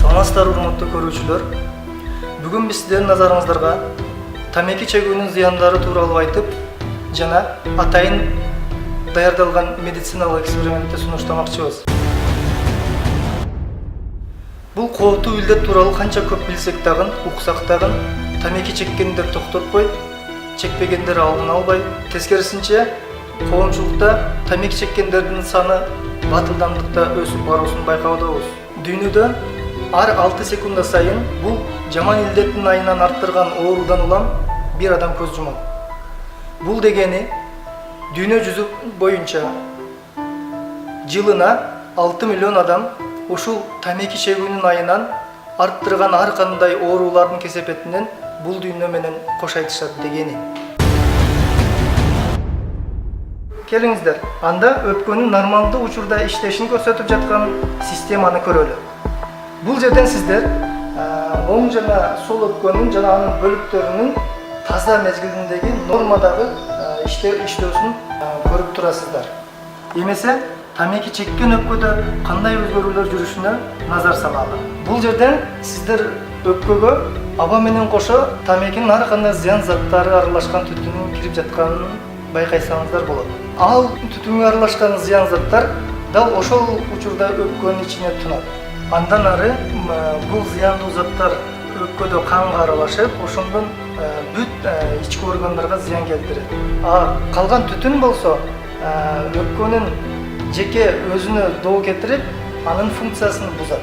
Саламатсыздар урматтуу көрүүчүлөр. Бүгүн биз сиздердин назарыңыздарга тамеки чегүүнүн зыяндары тууралуу айтып жана атайын даярдалган медициналык экспериментти сунуштамакчыбыз. Бул кооптуу илдет тууралуу канча көп билсек дагы, уксак дагы, тамеки чеккендер токтотпой, чекпегендер алдын албай, тескерисинче коомчулукта тамеки чеккендердин саны батылдамдыкта өсүп баруусун байкаудабыз. Дүйнөдө ар 6 секунда сайын бул жаман илдеттин айынан арттырган оорудан улам бир адам көз жумат. Бул дегени дүйнө жүзү боюнча жылына 6 миллион адам ушул тамеки чегүүнүн айынан арттырган ар кандай оорулардын кесепетинен бул дүйнө менен кош айтышат дегени. Келиңиздер, анда өпкөнүн нормалдуу учурда иштешин көрсөтүп жаткан системаны көрөлү. Бул жерден сиздер оң жана сол өпкөнүн жана анын бөлүктөрүнүн таза мезгилиндеги нормадагы иштөөсүн көрүп турасыздар. Эмесе тамеки чеккен өпкөдө кандай өзгөрүүлөр жүрүшүнө назар салалы. Бул жерден сиздер өпкөгө аба менен кошо тамекинин ар кандай зыян заттары аралашкан түтүнүн кирип жатканын байкасаңыздар болот. Ал түтүнгө аралашкан зыян заттар дал ошол учурда өпкөнүн ичине тунат. Андан ары бул зыяндуу заттар өпкөдө канга аралашып, ошондон бүт ички органдарга зыян келтирет. Калган түтүн болсо өпкөнүн жеке өзүнө доо кетирип, анын функциясын бузат.